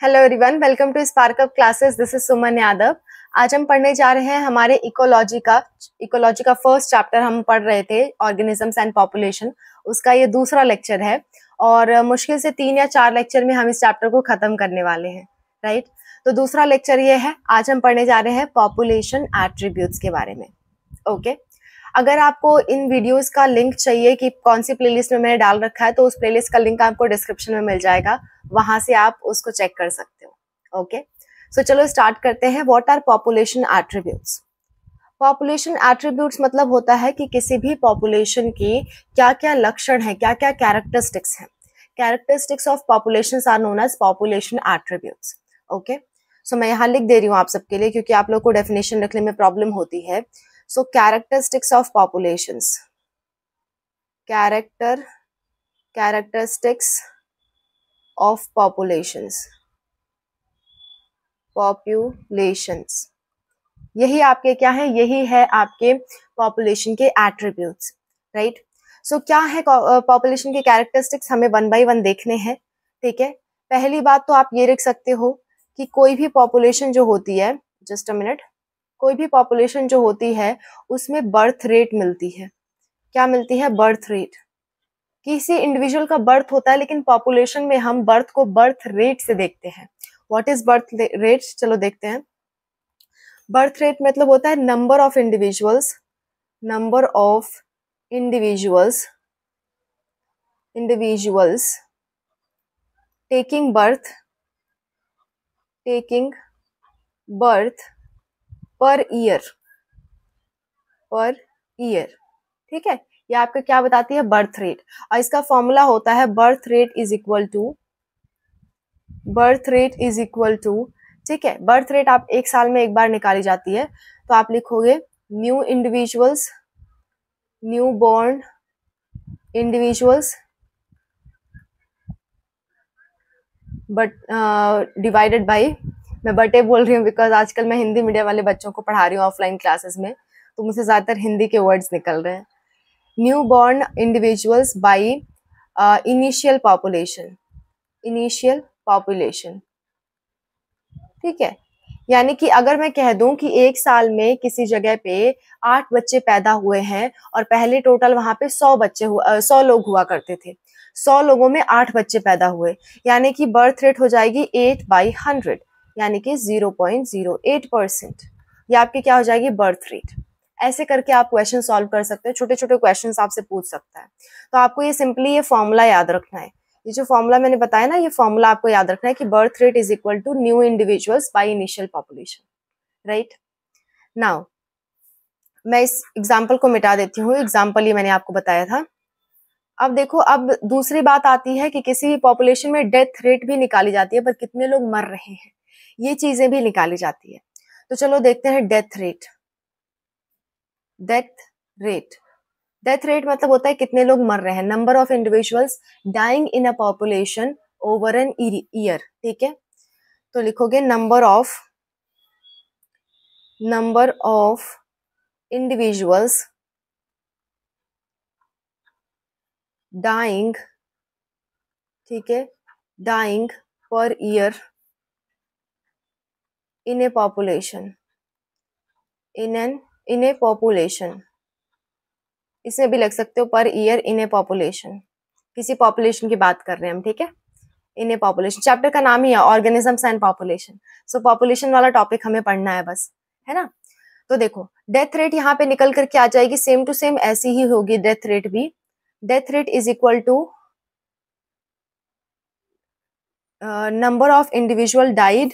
Hello everyone, welcome to spark up classes. This is Suman Yadav. आज हम पढ़ने जा रहे हैं हमारे इकोलॉजी का फर्स्ट चैप्टर हम पढ़ रहे थे, ऑर्गेनिजम्स एंड पॉपुलेशन। उसका ये दूसरा लेक्चर है और मुश्किल से 3 या 4 लेक्चर में हम इस चैप्टर को खत्म करने वाले हैं, राइट। तो दूसरा लेक्चर ये है, आज हम पढ़ने जा रहे हैं पॉपुलेशन एट्रीब्यूट्स के बारे में। ओके अगर आपको इन वीडियोस का लिंक चाहिए कि कौन सी प्लेलिस्ट में मैंने डाल रखा है, तो उस प्लेलिस्ट का लिंक आपको डिस्क्रिप्शन में मिल जाएगा, वहां से आप उसको चेक कर सकते हो। ओके सो चलो स्टार्ट करते हैं। What are population attributes? Population attributes मतलब होता है कि किसी भी पॉपुलेशन की क्या क्या लक्षण है, क्या क्या कैरेक्टरिस्टिक्स हैं। Characteristics of population are known as population attributes. Okay so मैं यहाँ लिख दे रही हूँ आप सबके लिए, क्योंकि आप लोग को डेफिनेशन लिखने में प्रॉब्लम होती है। So characteristics of populations. Characteristics of populations. यही आपके क्या है? यही है आपके पॉपुलेशन के एट्रीब्यूट्स, राइट। सो क्या है पॉपुलेशन के कैरेक्टरिस्टिक्स? हमें 1 by 1 देखने हैं, ठीक है। पहली बात तो आप ये लिख सकते हो कि कोई भी पॉपुलेशन जो होती है, जस्ट अ मिनट, कोई भी पॉपुलेशन जो होती है उसमें बर्थ रेट मिलती है। क्या मिलती है? Birth rate. किसी इंडिविजुअल का बर्थ होता है, लेकिन पॉपुलेशन में हम बर्थ को बर्थ रेट से देखते हैं। What is birth rate? चलो देखते हैं। बर्थ रेट मतलब होता है number of individuals taking birth per year, ठीक है। ये आपका क्या बताती है? Birth rate. और इसका फॉर्मूला होता है birth rate is equal to, ठीक है। बर्थ रेट आप 1 साल में एक बार निकाली जाती है, तो आप लिखोगे new born individuals but divided by, मैं बटे बोल रही हूँ बिकॉज आजकल मैं हिंदी मीडियम वाले बच्चों को पढ़ा रही हूँ ऑफलाइन क्लासेस में, तो मुझसे ज्यादातर हिंदी के वर्ड्स निकल रहे हैं। New born individuals by initial population, ठीक है। यानी कि अगर मैं कह दूं कि 1 साल में किसी जगह पे 8 बच्चे पैदा हुए हैं और पहले टोटल वहां पे 100 लोग हुआ करते थे, 100 लोगों में 8 बच्चे पैदा हुए, यानी कि बर्थ रेट हो जाएगी 8/100, यानी कि 0.08%। ये आपकी क्या हो जाएगी? Birth rate. ऐसे करके आप क्वेश्चन सॉल्व कर सकते हैं, छोटे छोटे क्वेश्चंस आपसे पूछ सकता है। तो आपको ये सिंपली ये फॉर्मूला याद रखना है। ये जो फॉर्मूला मैंने बताया ना, ये फॉर्मूला आपको याद रखना है कि birth rate is equal to new individuals by initial population, right. Now मैं इस एग्जाम्पल को मिटा देती हूँ। एग्जाम्पल ये मैंने आपको बताया था। अब देखो, अब दूसरी बात आती है कि किसी भी पॉपुलेशन में डेथ रेट भी निकाली जाती है, पर कितने लोग मर रहे हैं, ये चीजें भी निकाली जाती है। तो चलो देखते हैं डेथ रेट मतलब होता है कितने लोग मर रहे हैं, number of individuals dying in a population over an year, ठीक है। तो लिखोगे नंबर ऑफ इंडिविजुअल्स डाइंग, ठीक है, dying per year in a population, in a population, इसमें भी लग सकते हो per year in a population, किसी पॉपुलेशन की बात कर रहे हैं हम, ठीक है। इन ए पॉपुलेशन, चैप्टर का नाम ही है organisms and population. So population वाला टॉपिक हमें पढ़ना है बस, है ना। तो देखो डेथ रेट यहाँ पे निकल करके आ जाएगी, सेम टू सेम ऐसी ही होगी डेथ रेट भी। Death rate is equal to number of individual died,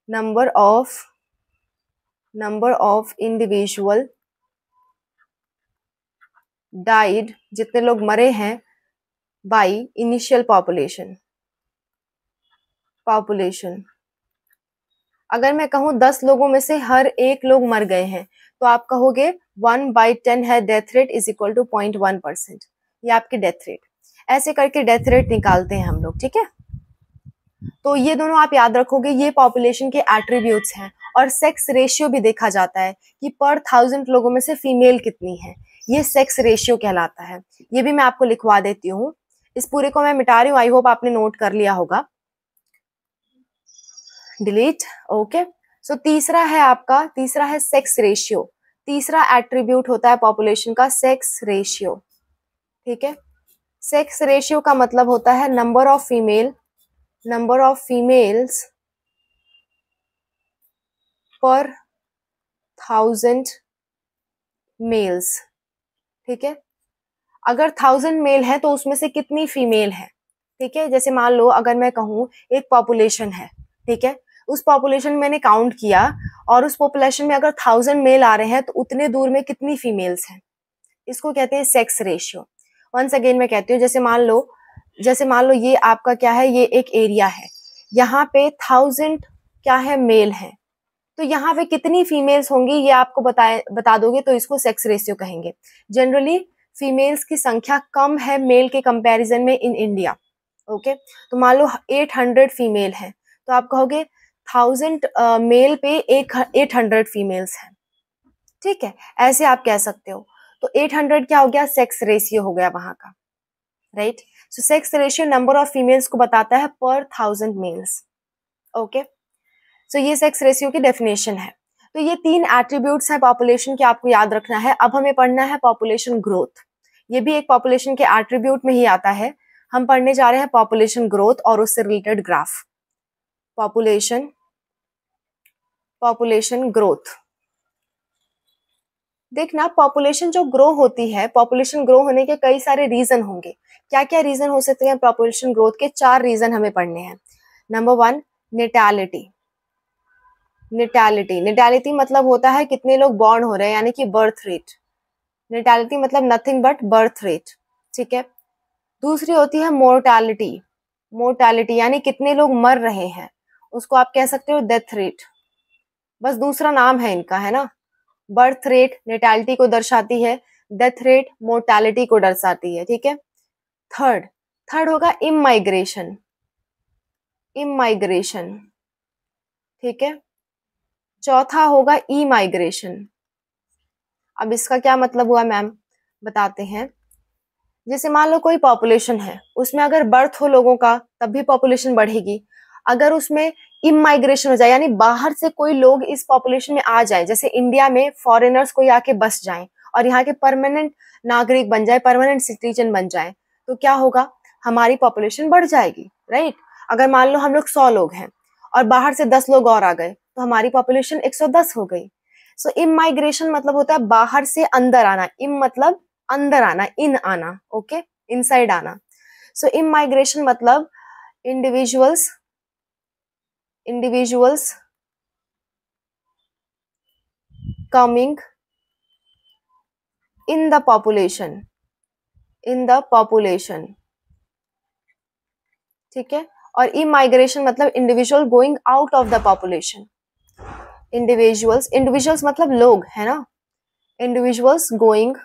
number of individual died, जितने लोग मरे हैं, बाई इनिशियल पॉपुलेशन। अगर मैं कहूं 10 लोगों में से हर 1 लोग मर गए हैं, तो आप कहोगे 1/10 है death rate is equal to 0.1%। ये आपकी डेथ रेट। ऐसे करके डेथ रेट निकालते हैं हम लोग, ठीक है। तो ये दोनों आप याद रखोगे, ये पॉपुलेशन के एट्रीब्यूट्स हैं। और सेक्स रेशियो भी देखा जाता है कि पर 1000 लोगों में से फीमेल कितनी है, ये सेक्स रेशियो कहलाता है। ये भी मैं आपको लिखवा देती हूँ। इस पूरे को मैं मिटा रही हूँ, आई होप आपने नोट कर लिया होगा। Delete, okay. सो तीसरा है सेक्स रेशियो। तीसरा एट्रीब्यूट होता है पॉपुलेशन का सेक्स रेशियो, ठीक है। सेक्स रेशियो का मतलब होता है नंबर ऑफ फीमेल्स पर 1000 मेल्स, ठीक है। अगर 1000 मेल है तो उसमें से कितनी फीमेल है, ठीक है। जैसे मान लो अगर मैं कहूँ एक पॉपुलेशन है, ठीक है, उस पॉपुलेशन में मैंने काउंट किया और उस पॉपुलेशन में अगर 1000 मेल आ रहे हैं तो उतने दूर में कितनी फीमेल्स हैं, इसको कहते हैं सेक्स रेशियो। वंस अगेन मैं कहती हूँ, जैसे मान लो ये आपका क्या है, ये एक एरिया है, यहाँ पे 1000 क्या है, मेल है, तो यहाँ पे कितनी फीमेल्स होंगी ये आपको बता दोगे तो इसको सेक्स रेशियो कहेंगे। जनरली फीमेल्स की संख्या कम है मेल के कंपैरिजन में इन इंडिया, ओके। तो मान लो 800 फीमेल है तो आप कहोगे 1000 मेल पे 800 फीमेल्स हैं, ठीक है, ऐसे आप कह सकते हो। तो 800 क्या हो गया, सेक्स रेशियो हो गया वहां का, right. So sex ratio number of females को बताता है पर 1000 मेल्स, ओके। सो ये सेक्स रेशियो की डेफिनेशन है। तो ये 3 एट्रीब्यूट्स हैं पॉपुलेशन के, आपको याद रखना है। अब हमें पढ़ना है पॉपुलेशन ग्रोथ। ये भी एक पॉपुलेशन के एट्रीब्यूट में ही आता है। हम पढ़ने जा रहे हैं पॉपुलेशन ग्रोथ और उससे रिलेटेड ग्राफ। Population growth. देखना, पॉपुलेशन जो ग्रो होती है, पॉपुलेशन ग्रो होने के कई सारे रीजन होंगे। क्या क्या रीजन हो सकते हैं पॉपुलेशन ग्रोथ के? 4 रीजन हमें पढ़ने हैं। नंबर 1, नेटालिटी। नेटालिटी मतलब होता है कितने लोग बॉर्न हो रहे हैं, यानी कि बर्थ रेट। नेटालिटी मतलब नथिंग बट बर्थ रेट, ठीक है। दूसरी होती है मोर्टालिटी यानी कितने लोग मर रहे हैं, उसको आप कह सकते हो डेथ रेट। बस दूसरा नाम है इनका, है ना। बर्थ रेट नेटालिटी को दर्शाती है, डेथ रेट मोर्टालिटी को दर्शाती है, ठीक है। थर्ड होगा इमाइग्रेशन, ठीक है। चौथा होगा ई माइग्रेशन। अब इसका क्या मतलब हुआ मैम, बताते हैं। जैसे मान लो कोई पॉपुलेशन है, उसमें अगर बर्थ हो लोगों का तब भी पॉपुलेशन बढ़ेगी। अगर उसमें इमाइग्रेशन हो जाए यानी बाहर से कोई लोग इस पॉपुलेशन में आ जाए, जैसे इंडिया में फॉरेनर्स कोई आके बस जाए और यहाँ के परमानेंट नागरिक बन जाए, परमानेंट सिटीजन बन जाए, तो क्या होगा, हमारी पॉपुलेशन बढ़ जाएगी, राइट। अगर मान लो हम लोग 100 लोग हैं और बाहर से 10 लोग और आ गए तो हमारी पॉपुलेशन 110 हो गई। सो इमाइग्रेशन मतलब होता है बाहर से अंदर आना। इम मतलब अंदर आना, इन आना, ओके, इनसाइड आना। सो इमाइग्रेशन मतलब individuals coming in the population, ठीक है। और इमाइग्रेशन मतलब individual going out of the population. Individuals मतलब लोग, है ना। Individuals going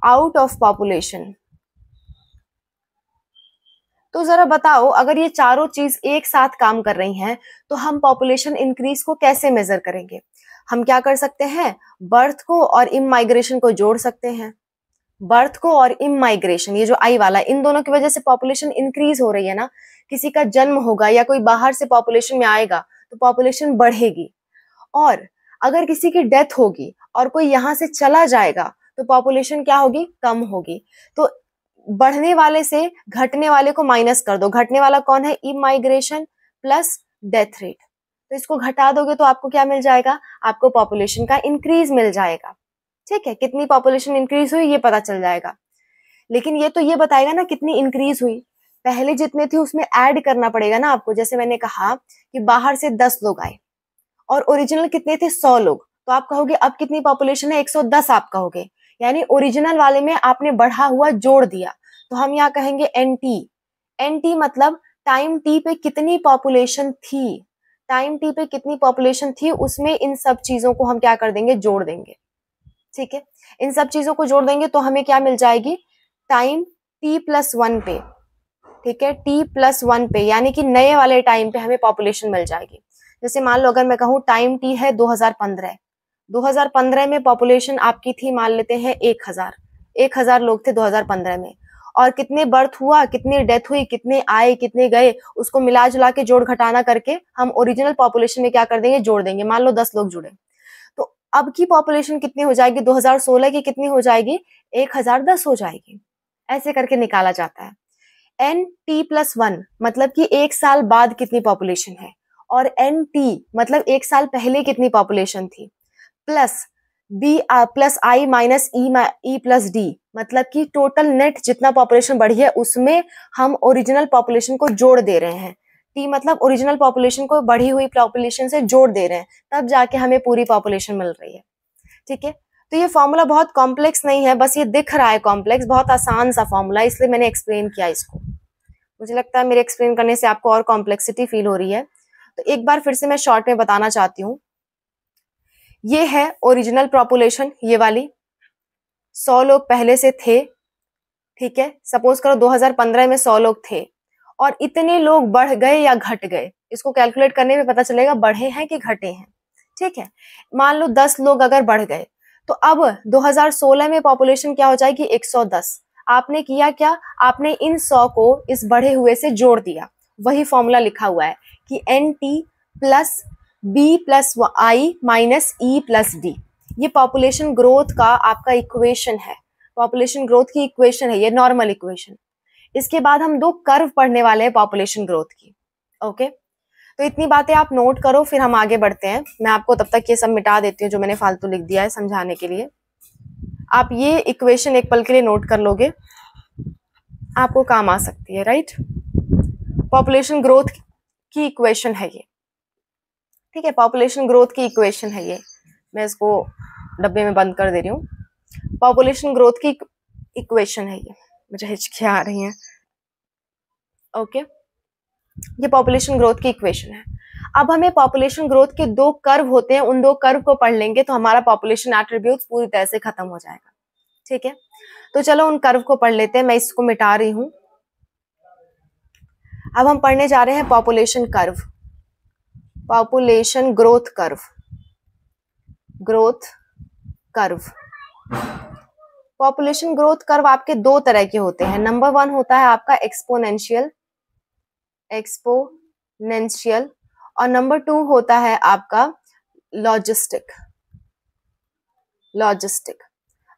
out of population. तो जरा बताओ, अगर ये चारों चीज एक साथ काम कर रही हैं तो हम पॉपुलेशन इंक्रीज को कैसे मेजर करेंगे? हम क्या कर सकते हैं, बर्थ को और इमाइग्रेशन को जोड़ सकते हैं। बर्थ को और इमाइग्रेशन, ये जो आई वाला, इन दोनों की वजह से पॉपुलेशन इंक्रीज हो रही है ना। किसी का जन्म होगा या कोई बाहर से पॉपुलेशन में आएगा तो पॉपुलेशन बढ़ेगी। और अगर किसी की डेथ होगी और कोई यहाँ से चला जाएगा तो पॉपुलेशन क्या होगी, कम होगी। तो बढ़ने वाले से घटने वाले को माइनस कर दो। घटने वाला कौन है, इमाइग्रेशन प्लस डेथ रेट। तो इसको घटा दोगे तो आपको क्या मिल जाएगा, आपको पॉपुलेशन का इंक्रीज मिल जाएगा, ठीक है। कितनी पॉपुलेशन इंक्रीज हुई ये पता चल जाएगा। लेकिन ये तो ये बताएगा ना कितनी इंक्रीज हुई, पहले जितने थे उसमें ऐड करना पड़ेगा ना आपको। जैसे मैंने कहा कि बाहर से 10 लोग आए और ओरिजिनल कितने थे, 100 लोग, तो आप कहोगे अब कितनी पॉपुलेशन है, 110 आप कहोगे, यानी ओरिजिनल वाले में आपने बढ़ा हुआ जोड़ दिया। तो हम यहाँ कहेंगे एनटी मतलब टाइम टी पे कितनी पॉपुलेशन थी, उसमें इन सब चीजों को हम क्या कर देंगे, जोड़ देंगे, ठीक है। इन सब चीजों को जोड़ देंगे तो हमें क्या मिल जाएगी, टाइम t+1 पे, ठीक है, t+1 पे, यानी कि नए वाले टाइम पे हमें पॉपुलेशन मिल जाएगी। जैसे मान लो अगर मैं कहूँ टाइम t है 2015 में पॉपुलेशन आपकी थी, मान लेते हैं 1000 लोग थे 2015 में, और कितने बर्थ हुआ, कितनी डेथ हुई, कितने आए, कितने गए, उसको मिला जुला के जोड़ घटाना करके हम ओरिजिनल पॉपुलेशन में क्या कर देंगे, जोड़ देंगे। मान लो 10 लोग जुड़े, तो अब की पॉपुलेशन कितनी हो जाएगी, 2016 की कितनी हो जाएगी, 1010 हो जाएगी। ऐसे करके निकाला जाता है। NT+1 मतलब कि 1 साल बाद कितनी पॉपुलेशन है, और NT मतलब 1 साल पहले कितनी पॉपुलेशन थी, प्लस I माइनस E+D मतलब कि टोटल नेट जितना पॉपुलेशन बढ़ी है उसमें हम ओरिजिनल पॉपुलेशन को जोड़ दे रहे हैं। T मतलब ओरिजिनल पॉपुलेशन को बढ़ी हुई पॉपुलेशन से जोड़ दे रहे हैं, तब जाके हमें पूरी पॉपुलेशन मिल रही है। ठीक है, तो ये फॉर्मूला बहुत कॉम्प्लेक्स नहीं है, बस ये दिख रहा है कॉम्प्लेक्स, बहुत आसान सा फॉर्मूला, इसलिए मैंने एक्सप्लेन किया इसको। मुझे लगता है मेरे एक्सप्लेन करने से आपको और कॉम्प्लेक्सिटी फील हो रही है, तो एक बार फिर से मैं शॉर्ट में बताना चाहती हूँ। ये है ओरिजिनल पॉपुलेशन, ये वाली 100 लोग पहले से थे। ठीक है, सपोज करो 2015 में 100 लोग थे और इतने लोग बढ़ गए या घट गए, इसको कैलकुलेट करने में पता चलेगा बढ़े हैं कि घटे हैं। ठीक है, मान लो 10 लोग अगर बढ़ गए, तो अब 2016 में पॉपुलेशन क्या हो जाएगी, 110। आपने किया क्या, आपने इन 100 को इस बढ़े हुए से जोड़ दिया, वही फॉर्मूला लिखा हुआ है कि NT+B+I माइनस E+D। ये पॉपुलेशन ग्रोथ का आपका इक्वेशन है, पॉपुलेशन ग्रोथ की इक्वेशन है, ये नॉर्मल इक्वेशन। इसके बाद हम 2 कर्व पढ़ने वाले हैं पॉपुलेशन ग्रोथ की। ओके, तो इतनी बातें आप नोट करो, फिर हम आगे बढ़ते हैं। मैं आपको तब तक ये सब मिटा देती हूँ जो मैंने फालतू लिख दिया है समझाने के लिए। आप ये इक्वेशन एक पल के लिए नोट कर लोगे, आपको काम आ सकती है, राइट। पॉपुलेशन ग्रोथ की इक्वेशन है ये। ठीक है, पॉपुलेशन ग्रोथ की इक्वेशन है ये, मैं इसको डब्बे में बंद कर दे रही हूँ। पॉपुलेशन ग्रोथ की इक्वेशन है ये, मुझे हिचकियाँ आ रही हैं। ओके, ये पॉपुलेशन ग्रोथ की इक्वेशन है। अब हमें पॉपुलेशन ग्रोथ के 2 कर्व होते हैं, उन 2 कर्व को पढ़ लेंगे तो हमारा पॉपुलेशन एट्रीब्यूट्स पूरी तरह से खत्म हो जाएगा। ठीक है, तो चलो उन कर्व को पढ़ लेते हैं, मैं इसको मिटा रही हूं। अब हम पढ़ने जा रहे हैं population curve, population growth curve, growth curve. Population growth curve आपके 2 तरह के होते हैं। नंबर 1 होता है आपका एक्सपोनेंशियल, और नंबर 2 होता है आपका लॉजिस्टिक।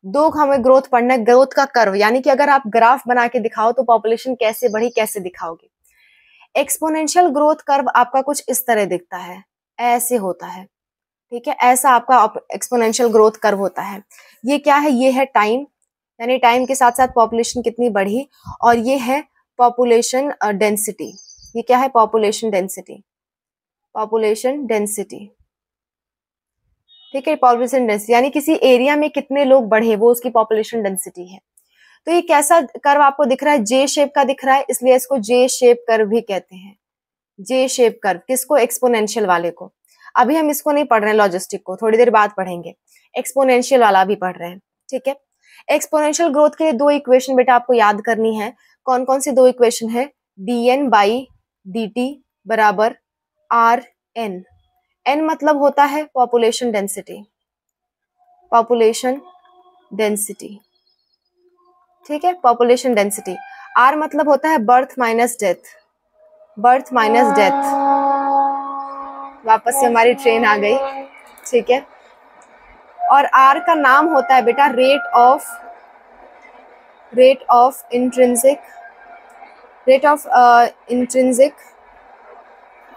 2 हमें ग्रोथ पढ़ना है, ग्रोथ का कर्व, यानी कि अगर आप ग्राफ बना के दिखाओ तो पॉपुलेशन कैसे बढ़ी, कैसे दिखाओगे। एक्सपोनेंशियल ग्रोथ कर्व आपका कुछ इस तरह दिखता है, ऐसे होता है। ठीक है, ऐसा आपका एक्सपोनेंशियल ग्रोथ कर्व होता है। ये क्या है, ये है टाइम, यानी टाइम के साथ साथ पॉपुलेशन कितनी बढ़ी, और ये है पॉपुलेशन डेंसिटी। ये क्या है, पॉपुलेशन डेंसिटी, ठीक है, पॉपुलेशन डेंसिटी यानी किसी एरिया में कितने लोग बढ़े, वो उसकी पॉपुलेशन डेंसिटी है। तो ये कैसा कर्व आपको दिख रहा है, जे शेप का दिख रहा है, इसलिए इसको जे शेप कर्व भी कहते हैं। जे शेप कर्व किसको, एक्सपोनेंशियल वाले को। अभी हम इसको नहीं पढ़ रहे हैं, लॉजिस्टिक को थोड़ी देर बाद पढ़ेंगे, एक्सपोनेंशियल वाला भी पढ़ रहे हैं। ठीक है, एक्सपोनेंशियल ग्रोथ के लिए 2 इक्वेशन बेटा आपको याद करनी है। कौन कौन सी 2 इक्वेशन है, dN/dt बराबर Rn। n मतलब होता है पॉपुलेशन डेंसिटी, ठीक है, पॉपुलेशन डेंसिटी। R मतलब होता है बर्थ माइनस डेथ, वापस से हमारी ट्रेन आ गई। ठीक है, और R का नाम होता है बेटा रेट ऑफ इंट्रिंसिक,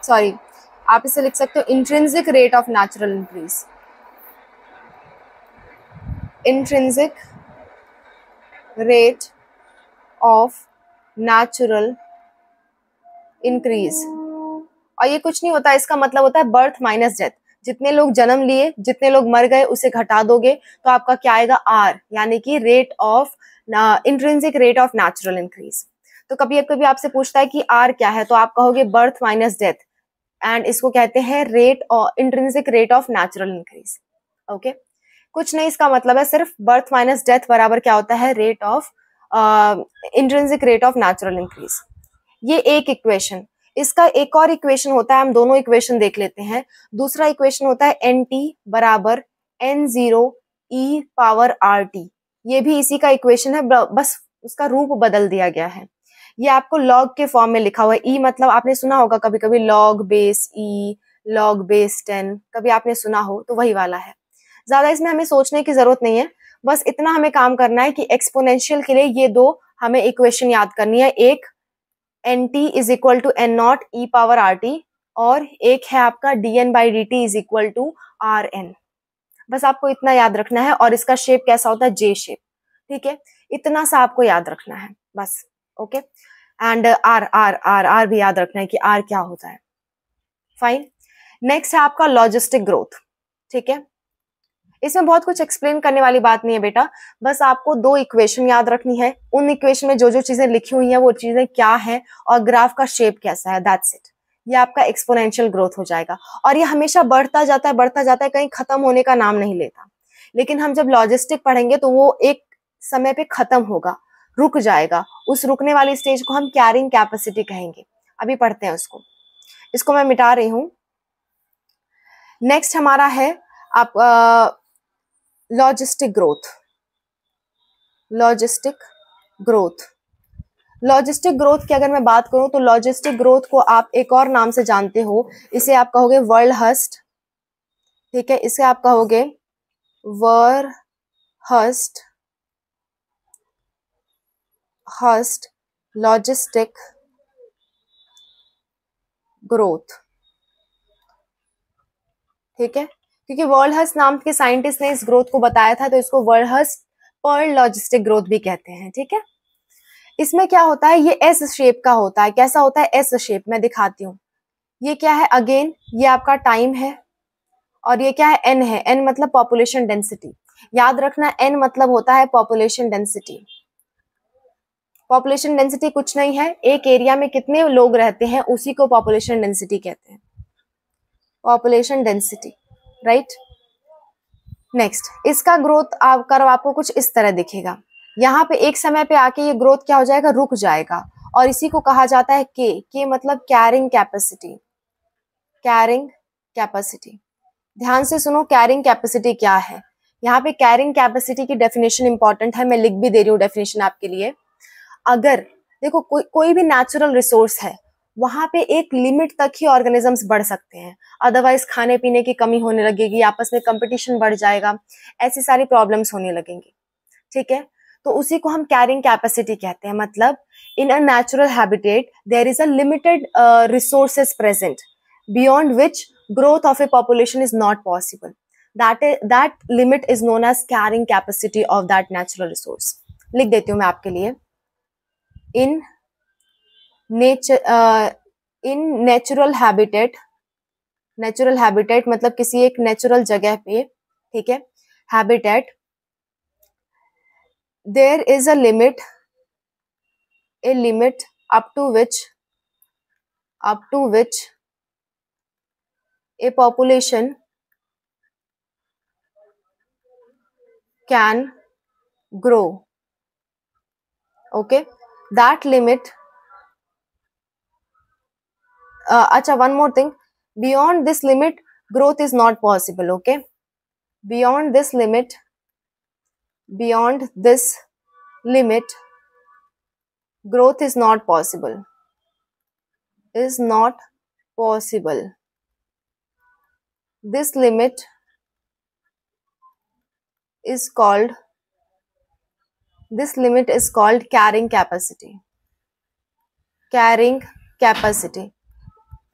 सॉरी आप इसे लिख सकते हो intrinsic rate of natural increase, intrinsic rate of natural increase. और ये कुछ नहीं होता, इसका मतलब होता है बर्थ माइनस डेथ। जितने लोग जन्म लिए, जितने लोग मर गए, उसे घटा दोगे तो आपका क्या आएगा, आर, यानी कि rate of intrinsic rate of natural increase. तो कभी कभी आपसे पूछता है कि आर क्या है, तो आप कहोगे बर्थ माइनस डेथ, एंड इसको कहते हैं intrinsic rate of natural increase. Okay, कुछ नहीं, इसका मतलब है सिर्फ बर्थ माइनस डेथ बराबर क्या होता है, rate of intrinsic rate of natural increase. ये एक इक्वेशन। इसका एक और इक्वेशन होता है, हम दोनों इक्वेशन देख लेते हैं। दूसरा इक्वेशन होता है NT बराबर N0 E पावर RT। ये भी इसी का इक्वेशन है, बस उसका रूप बदल दिया गया है। ये आपको लॉग के फॉर्म में लिखा हुआ है। ई मतलब आपने सुना होगा कभी कभी लॉग बेस ई, लॉग बेस 10, कभी आपने सुना हो तो वही वाला है। ज्यादा इसमें हमें सोचने की जरूरत नहीं है, बस इतना हमें काम करना है कि एक्सपोनेंशियल के लिए ये दो हमें इक्वेशन याद करनी है। एक N T is equal to N not e power r t, और एक है आपका d N by d t is equal to r N. बस आपको इतना याद रखना है, और इसका शेप कैसा होता है, जे शेप। ठीक है, इतना सा आपको याद रखना है बस। Okay, and r r r r भी याद रखना है कि आर क्या होता है। फाइन। नेक्स्ट है आपका लॉजिस्टिक ग्रोथ। ठीक है, इसमें बहुत कुछ एक्सप्लेन करने वाली बात नहीं है बेटा, बस आपको दो इक्वेशन याद रखनी है। उन इक्वेशन में जो जो चीजें लिखी हुई हैं वो चीजें क्या है और ग्राफ का शेप कैसा है, दैट्स इट। ये आपका एक्सपोनेंशियल ग्रोथ हो जाएगा, और ये हमेशा बढ़ता जाता है, बढ़ता जाता है, कहीं खत्म होने का नाम नहीं लेता। लेकिन हम जब लॉजिस्टिक पढ़ेंगे तो वो एक समय पे खत्म होगा, रुक जाएगा। उस रुकने वाली स्टेज को हम कैरिंग कैपेसिटी कहेंगे। अभी पढ़ते हैं उसको, इसको मैं मिटा रही हूं। नेक्स्ट हमारा है आप logistic growth. Logistic growth, logistic growth की अगर मैं बात करूं तो लॉजिस्टिक ग्रोथ को आप एक और नाम से जानते हो, इसे आप कहोगे वर्ल्ड हस्ट। ठीक है, इसे आप कहोगे वर्ल्ड हस्ट, हस्ट लॉजिस्टिक ग्रोथ। ठीक है, क्योंकि वर्ल्ड हस्ट नाम के साइंटिस्ट ने इस ग्रोथ को बताया था, तो इसको वर्ल्ड हस्ट पर्ल लॉजिस्टिक ग्रोथ भी कहते हैं। ठीक है, इसमें क्या होता है, ये एस शेप का होता है। कैसा होता है, एस शेप, मैं दिखाती हूँ। ये क्या है, अगेन ये आपका टाइम है, और ये क्या है, एन है। एन मतलब पॉपुलेशन डेंसिटी। याद रखना, एन मतलब होता है पॉपुलेशन डेंसिटी। पॉपुलेशन डेंसिटी कुछ नहीं है, एक एरिया में कितने लोग रहते हैं उसी को पॉपुलेशन डेंसिटी कहते हैं, पॉपुलेशन डेंसिटी, राइट। नेक्स्ट, इसका ग्रोथ आपको कुछ इस तरह दिखेगा। यहाँ पे एक समय पे आके ये ग्रोथ क्या हो जाएगा, रुक जाएगा, और इसी को कहा जाता है के मतलब कैरिंग कैपेसिटी। कैरिंग कैपेसिटी, ध्यान से सुनो, कैरिंग कैपेसिटी क्या है। यहाँ पे कैरिंग कैपेसिटी की डेफिनेशन इंपॉर्टेंट है, मैं लिख भी दे रही हूँ डेफिनेशन आपके लिए। अगर देखो कोई भी नेचुरल रिसोर्स है, वहां पे एक लिमिट तक ही ऑर्गेनिजम्स बढ़ सकते हैं, अदरवाइज खाने पीने की कमी होने लगेगी, आपस में कंपटीशन बढ़ जाएगा, ऐसी सारी प्रॉब्लम्स होने लगेंगी। ठीक है, तो उसी को हम कैरिंग कैपेसिटी कहते हैं। मतलब in a natural habitat there is a limited resources present beyond which growth of a population is not possible. That limit is known as carrying capacity of that natural resource. लिख देती हूँ मैं आपके लिए। In natural habitat, natural habitat मतलब किसी एक natural जगह पे, ठीक है, habitat, there is a limit up to which a population can grow. Okay, that limit, acha, one more thing, beyond this limit growth is not possible. Okay, beyond this limit growth is not possible, is not possible. This limit is called carrying capacity. Carrying capacity,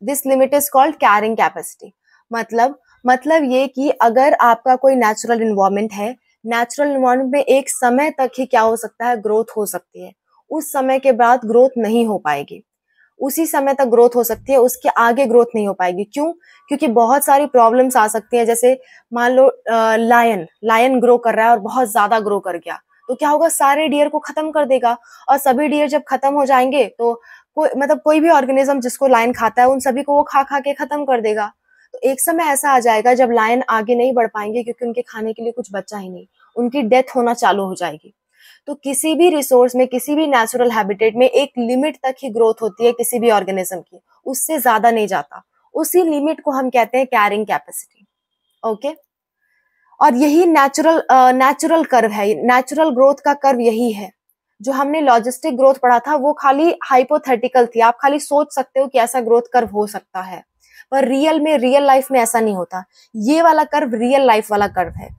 this limit is called carrying capacity. मतलब ये कि अगर आपका कोई natural environment है, natural environment में एक समय तक ही क्या हो सकता है, ग्रोथ हो सकती है, उस समय के बाद ग्रोथ नहीं हो पाएगी, उसी समय तक ग्रोथ हो सकती है, उसके आगे ग्रोथ नहीं हो पाएगी। क्यों? क्योंकि बहुत सारी प्रॉब्लम्स आ सकती है। जैसे मान लो लायन ग्रो कर रहा है और बहुत ज्यादा ग्रो कर गया, तो क्या होगा, सारे डियर को खत्म कर देगा, और सभी डियर जब खत्म हो जाएंगे तो कोई भी ऑर्गेनिज्म जिसको लायन खाता है उन सभी को वो खा खा के खत्म कर देगा। तो एक समय ऐसा आ जाएगा जब लायन आगे नहीं बढ़ पाएंगे, क्योंकि उनके खाने के लिए कुछ बचा ही नहीं, उनकी डेथ होना चालू हो जाएगी। तो किसी भी रिसोर्स में, किसी भी नेचुरल हैबिटेट में एक लिमिट तक ही ग्रोथ होती है किसी भी ऑर्गेनिज्म की, उससे ज्यादा नहीं जाता। उसी लिमिट को हम कहते हैं कैरिंग कैपेसिटी। ओके, और यही नेचुरल कर्व है, नेचुरल ग्रोथ का कर्व यही है। जो हमने लॉजिस्टिक ग्रोथ पढ़ा था वो खाली हाइपोथेटिकल थी, आप खाली सोच सकते हो कि ऐसा ग्रोथ कर्व हो सकता है, पर रियल लाइफ में ऐसा नहीं होता। ये वाला कर्व रियल लाइफ वाला कर्व है,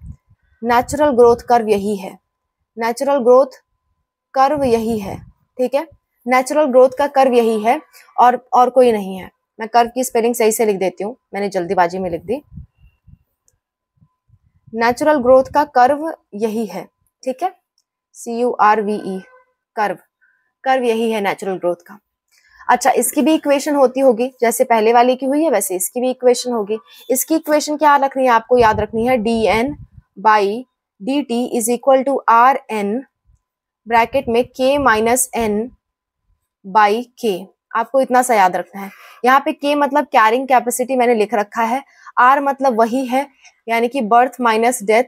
नेचुरल ग्रोथ कर्व यही है, नेचुरल ग्रोथ कर्व यही है, ठीक है, नेचुरल ग्रोथ का कर्व यही है और कोई नहीं है। मैं कर्व की स्पेलिंग सही से लिख देती हूँ, मैंने जल्दीबाजी में लिख दी। नेचुरल ग्रोथ का कर्व यही है, ठीक है, CURVE कर्व, कर्व यही है नेचुरल ग्रोथ का। अच्छा, इसकी भी इक्वेशन होती होगी, जैसे पहले वाली की हुई है वैसे इसकी भी इक्वेशन होगी। इसकी इक्वेशन क्या रखनी है, आपको याद रखनी है, dN/dt is equal to RN bracket में K minus N by K। आपको इतना सा याद रखना है। यहाँ पे K मतलब कैरिंग कैपेसिटी मैंने लिख रखा है, R मतलब वही है, यानी कि बर्थ माइनस डेथ,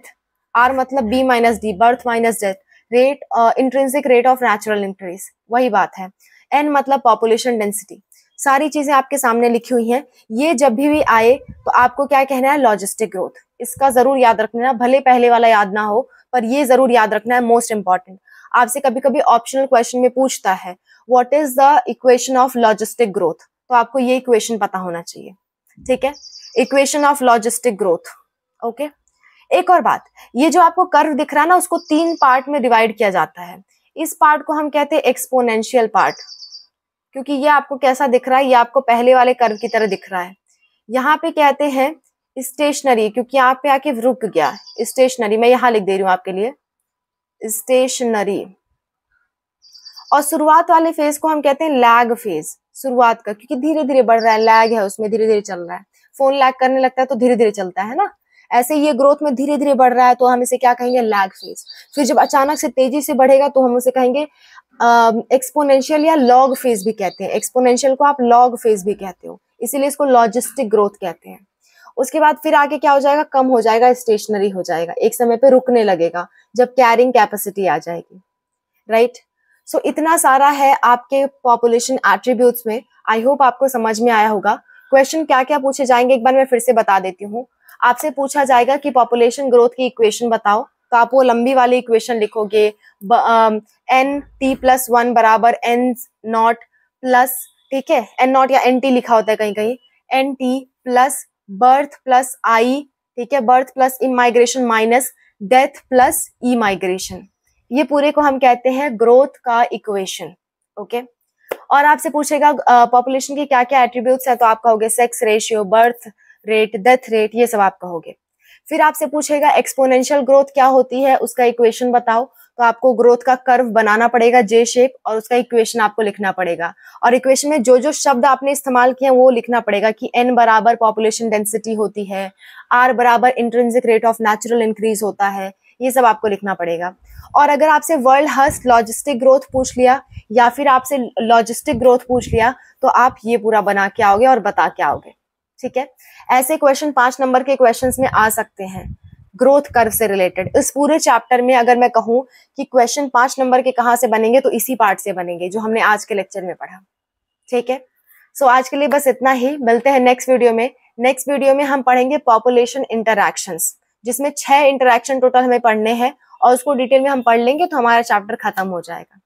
R मतलब B minus D, birth minus death, rate intrinsic rate of natural increase, वही बात है। N मतलब पॉपुलेशन डेंसिटी, सारी चीजें आपके सामने लिखी हुई हैं। ये जब भी आए तो आपको क्या कहना है, लॉजिस्टिक ग्रोथ, इसका जरूर याद रखना, भले पहले वाला याद ना हो पर ये जरूर याद रखना है, मोस्ट इंपॉर्टेंट। आपसे कभी कभी ऑप्शनल क्वेश्चन में पूछता है what is the equation of logistic growth, तो आपको ये इक्वेशन पता होना चाहिए, ठीक है, equation of logistic growth. Okay, एक और बात, ये जो आपको कर्व दिख रहा है ना, उसको 3 पार्ट में डिवाइड किया जाता है। इस पार्ट को हम कहते हैं एक्सपोनेंशियल पार्ट, क्योंकि ये आपको कैसा दिख रहा है, ये आपको पहले वाले कर्व की तरह दिख रहा है। यहाँ पे कहते हैं स्टेशनरी, क्योंकि यहाँ पे आके रुक गया, स्टेशनरी, मैं यहाँ लिख दे रही हूँ आपके लिए, स्टेशनरी। और शुरुआत वाले फेज को हम कहते हैं लैग फेज, शुरुआत का, क्योंकि धीरे धीरे बढ़ रहा है, लैग है उसमें, धीरे धीरे चल रहा है। फोन लैग करने लगता है तो धीरे धीरे चलता है ना, ऐसे ये ग्रोथ में धीरे धीरे बढ़ रहा है तो हम इसे क्या कहेंगे, लैग फेज। फिर जब अचानक से तेजी से बढ़ेगा तो हम उसे कहेंगे एक्सपोनेंशियल या लॉग फेज भी कहते हैं। एक्सपोनेंशियल को आप लॉग फेज भी कहते हो, इसीलिए इसको लॉजिस्टिक ग्रोथ कहते हैं। उसके बाद फिर आगे क्या हो जाएगा, कम हो जाएगा, स्टेशनरी हो जाएगा, एक समय पे रुकने लगेगा जब कैरिंग कैपेसिटी आ जाएगी, राइट। सो इतना सारा है आपके पॉपुलेशन एट्रीब्यूट्स में। आई होप आपको समझ में आया होगा। क्वेश्चन क्या क्या पूछे जाएंगे एक बार मैं फिर से बता देती हूँ। आपसे पूछा जाएगा कि पॉपुलेशन ग्रोथ की इक्वेशन बताओ, तो आप वो लंबी वाली इक्वेशन लिखोगे, NT+1 बराबर N0 प्लस, ठीक है, N0 या NT लिखा होता है कहीं कहीं, NT plus birth plus I, ठीक है, birth plus immigration minus death plus immigration, ये पूरे को हम कहते हैं ग्रोथ का इक्वेशन। ओके, और आपसे पूछेगा पॉपुलेशन के क्या क्या एट्रीब्यूट्स है, तो आप कहोगे sex ratio, birth rate, death rate, ये सब आप कहोगे। फिर आपसे पूछेगा एक्सपोनेंशियल ग्रोथ क्या होती है, उसका इक्वेशन बताओ, तो आपको ग्रोथ का कर्व बनाना पड़ेगा जे शेप, और उसका इक्वेशन आपको लिखना पड़ेगा, और इक्वेशन में जो जो शब्द आपने इस्तेमाल किए हैं वो लिखना पड़ेगा कि N बराबर पॉपुलेशन डेंसिटी होती है, R बराबर intrinsic rate of natural increase होता है, ये सब आपको लिखना पड़ेगा। और अगर आपसे वर्ल्ड हर्स्ट लॉजिस्टिक ग्रोथ पूछ लिया या फिर आपसे लॉजिस्टिक ग्रोथ पूछ लिया, तो आप ये पूरा बना के आओगे और बता के आओगे, ठीक है। ऐसे क्वेश्चन 5 नंबर के क्वेश्चंस में आ सकते हैं ग्रोथ कर्व से रिलेटेड। इस पूरे चैप्टर में अगर मैं कहूं कि क्वेश्चन 5 नंबर के कहां से बनेंगे, तो इसी पार्ट से बनेंगे जो हमने आज के लेक्चर में पढ़ा, ठीक है। सो आज के लिए बस इतना ही, मिलते हैं नेक्स्ट वीडियो में। नेक्स्ट वीडियो में हम पढ़ेंगे पॉपुलेशन इंटरैक्शंस, जिसमें 6 इंटरैक्शन टोटल हमें पढ़ने हैं, और उसको डिटेल में हम पढ़ लेंगे तो हमारा चैप्टर खत्म हो जाएगा,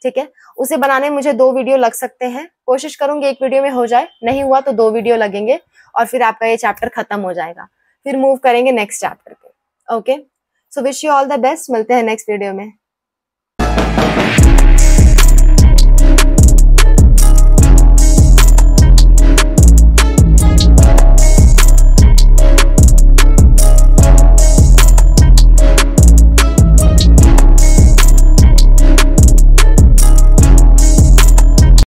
ठीक है। उसे बनाने में मुझे 2 वीडियो लग सकते हैं, कोशिश करूंगी 1 वीडियो में हो जाए, नहीं हुआ तो 2 वीडियो लगेंगे, और फिर आपका ये चैप्टर खत्म हो जाएगा, फिर मूव करेंगे नेक्स्ट चैप्टर पे। Okay, so wish you all the best, मिलते हैं नेक्स्ट वीडियो में।